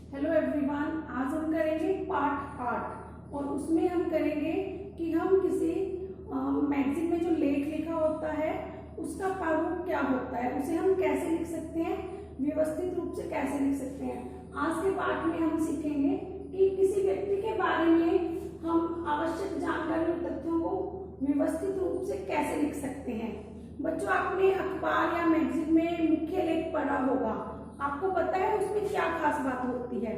Hello everyone, आज हम करेंगे पार्ट 8 और उसमें हम करेंगे कि हम किसी मैगजीन में जो लेख लिखा होता है उसका प्रारूप क्या होता है, उसे हम कैसे लिख सकते हैं, व्यवस्थित रूप से कैसे लिख सकते हैं। आज के पाठ में हम सीखेंगे कि किसी व्यक्ति के बारे में हम आवश्यक जानकारी और तथ्यों को व्यवस्थित रूप से कैसे लिख सकते हैं। बच्चों, आपने अखबार या मैगजीन में मुख्य लेख पढ़ा होगा, आपको पता है उसमें क्या खास बात होती है,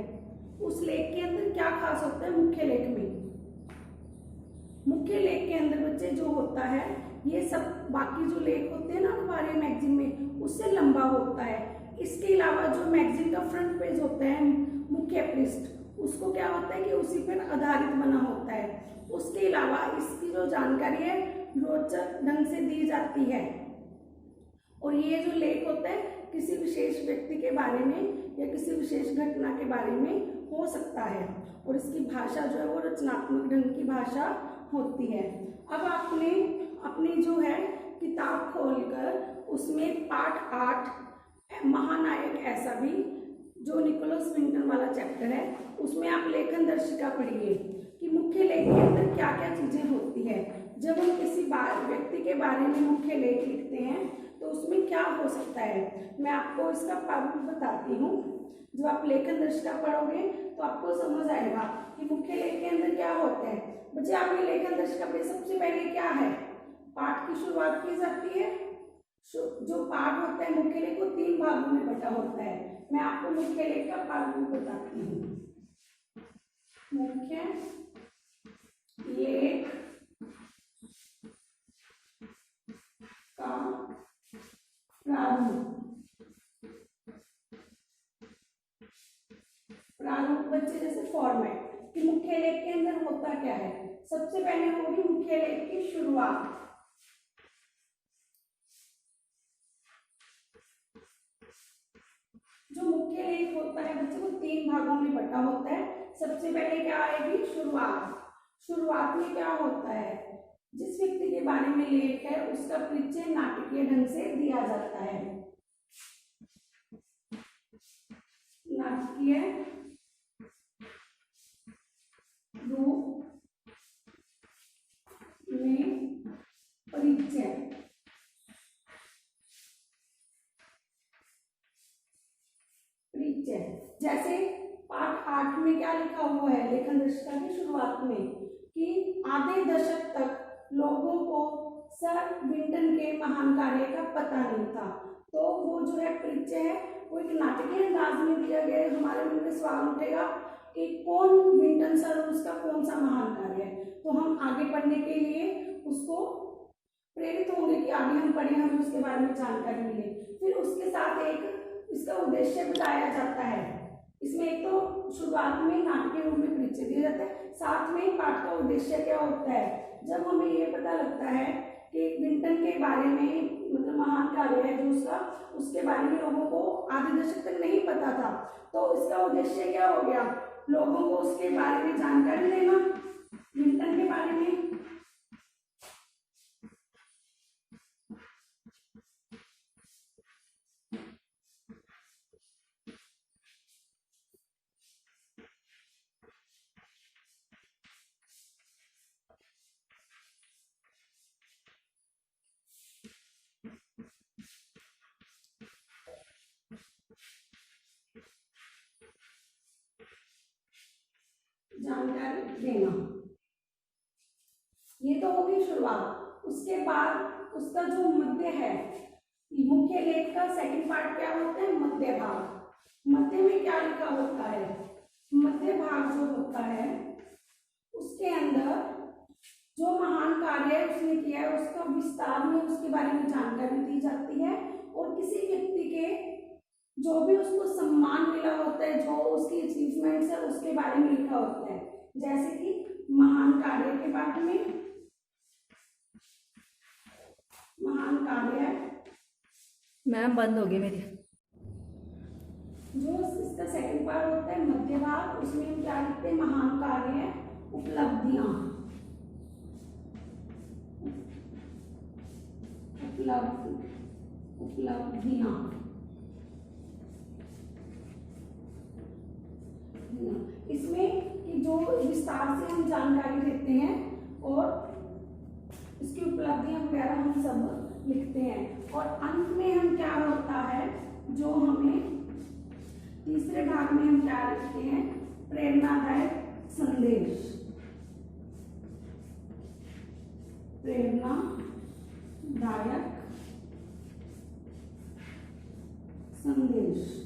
उस लेख के अंदर क्या खास होता है। मुख्य लेख में, मुख्य लेख के अंदर बच्चे जो होता है ये सब बाकी जो लेख होते हैं ना अखबार या मैगजीन में उससे लंबा होता है। इसके अलावा जो मैगजीन का फ्रंट पेज होता है, मुख्य पृष्ठ, उसको क्या होता है कि उसी पर आधारित बना होता है। उसके अलावा इसकी जो जानकारी है रोचक ढंग से दी जाती है और ये जो लेख होता है किसी विशेष व्यक्ति के बारे में या किसी विशेष घटना के बारे में हो सकता है और इसकी भाषा जो है वो रचनात्मक ढंग की भाषा होती है। अब आपने अपनी जो है किताब खोलकर उसमें पाठ 8 महानायक ऐसा भी, जो निकोलस विंटन वाला चैप्टर है, उसमें आप लेखन दर्शिका पढ़िए कि मुख्य लेख के अंदर क्या क्या चीजें होती है। जब हम किसी व्यक्ति के बारे में मुख्य लेख लिखते हैं तो उसमें क्या हो सकता है, मैं आपको इसका प्रारूप बताती हूँ। जब आप लेखन दर्शिका पढ़ोगे तो आपको समझ आएगा कि मुख्य लेख के अंदर क्या होता है। बच्चे, आपने लेखन दर्शिका में सबसे पहले क्या है, पाठ की शुरुआत की जाती है। जो पाठ होता है मुख्य लेख को 3 भागों में बटा होता है। मैं आपको मुख्य लेख का प्रारूप बताती हूँ। मुख्य लेख का प्रारूप बच्चे जैसे फॉर्मेट कि मुख्य लेख के अंदर होता क्या है। सबसे पहले होगी मुख्य लेख की शुरुआत। जो मुख्य लेख होता है बच्चे वो 3 भागों में बटा होता है। सबसे पहले क्या आएगी, शुरुआत। शुरुआत में क्या होता है, जिस व्यक्ति के बारे में लेख है उसका परिचय नाटकीय ढंग से दिया जाता है। नाटकीय रूप में परिचय। जैसे पाठ 8 में क्या लिखा हुआ है लेखन दर्शिका की शुरुआत में कि आधे दशक तक लोगों को सर विंटन के महान कार्य का पता नहीं था। तो वो जो है परिचय है वो एक नाटकीय अंदाज में दिया गया है। हमारे मन में सवाल उठेगा कि कौन विंटन सर, उसका कौन सा महान कार्य है, तो हम आगे पढ़ने के लिए उसको प्रेरित होंगे कि आगे हम पढ़ें, हमें उसके बारे में जानकारी मिले। फिर उसके साथ एक इसका उद्देश्य बताया जाता है। इसमें एक तो शुरुआत में नाटकीय रूप में परिचय दिया जाता है, साथ में पाठ का उद्देश्य क्या होता है। जब हमें ये पता लगता है कि विंटन के बारे में मतलब महान कार्य है जो उसका, उसके बारे में लोगों को आधे दशक तक नहीं पता था, तो इसका उद्देश्य क्या हो गया, लोगों को उसके बारे में जानकारी देना, विंटन के बारे में। जानकारी देना, ये तो होगी शुरुआत। उसके बाद उसका जो मध्य है, मुख्य लेख का सेकंड पार्ट क्या होता है, मध्य भाग। मध्य में क्या लिखा होता है, मध्य भाग जो होता है उसके अंदर जो महान कार्य उसने किया है उसका विस्तार में उसके बारे में जानकारी दी जाती है और किसी व्यक्ति के जो भी उसको सम्मान मिला होता है, जो उसकी अचीवमेंट्स है उसके बारे में लिखा होता है। जैसे कि महान कार्य के बारे में, महान कार्य मैम बंद हो गई मेरी। जो इसका सेकंड पार्ट होता है मध्य भाग, उसमें हम क्या लिखते हैं, महान कार्य, उपलब्धियां, उपलब्धियां। इसमें कि जो विस्तार से हम जानकारी देते हैं और इसकी उपलब्धियां वगैरह हम सब लिखते हैं। और अंत में हम क्या होता है, जो हमें तीसरे भाग में हम क्या लिखते हैं, प्रेरणादायक संदेश। प्रेरणादायक संदेश।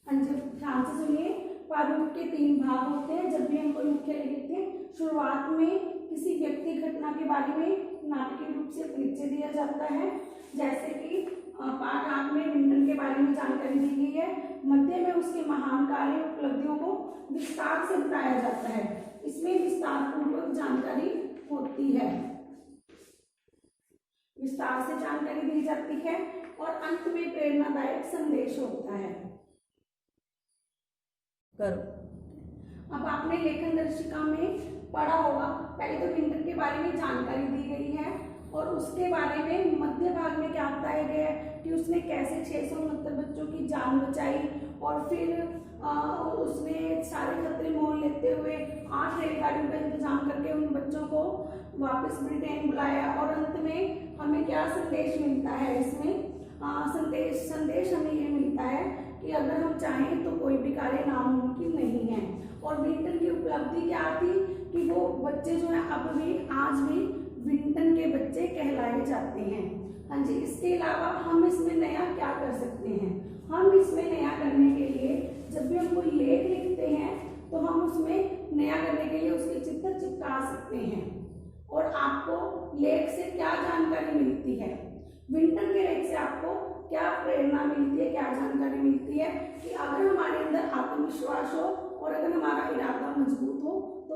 ध्यान से सुनिए, प्रारूप के 3 भाग होते हैं। जब भी हम कोई मुख्य लेख लिखते हैं, शुरुआत में किसी व्यक्ति घटना के बारे में नाटकीय रूप से परिचय दिया जाता है, जैसे कि पाठ 8 में विंटन के बारे में जानकारी दी गई है। मध्य में उसके महान कार्य उपलब्धियों को विस्तार से बताया जाता है, इसमें विस्तार पूर्वक जानकारी होती है, विस्तार से जानकारी दी जाती है। और अंत में प्रेरणादायक संदेश होता है। करो। अब आपने लेखन दर्शिका में पढ़ा होगा, पहले तो विंटन के बारे में जानकारी दी गई है और उसके बारे में मध्य भाग में क्या बताया गया है कि उसने कैसे 669 बच्चों की जान बचाई और फिर उसने सारे खतरे मोल लेते हुए 8 रेलगाड़ियों का इंतजाम करके उन बच्चों को वापस ब्रिटेन बुलाया। और अंत में हमें क्या संदेश मिलता है, इसमें संदेश हमें ये मिलता है कि अगर हम चाहें तो कोई भी कार्य नामुमकिन नहीं है। और विंटन की उपलब्धि क्या थी कि वो बच्चे जो है अब भी आज भी विंटन के बच्चे कहलाए जाते हैं। हाँ जी, इसके अलावा हम इसमें नया क्या कर सकते हैं, हम इसमें नया करने के लिए जब भी हम कोई लेख लिखते हैं तो हम उसमें नया करने के लिए उसके चित्र चिपका सकते हैं। और आपको लेख से क्या जानकारी मिलती है, विंटन के लेख से आपको क्या प्रेरणा मिलती है, क्या जानकारी मिलती है कि अगर हमारे अंदर आत्मविश्वास हो और अगर हमारा इरादा मजबूत हो तो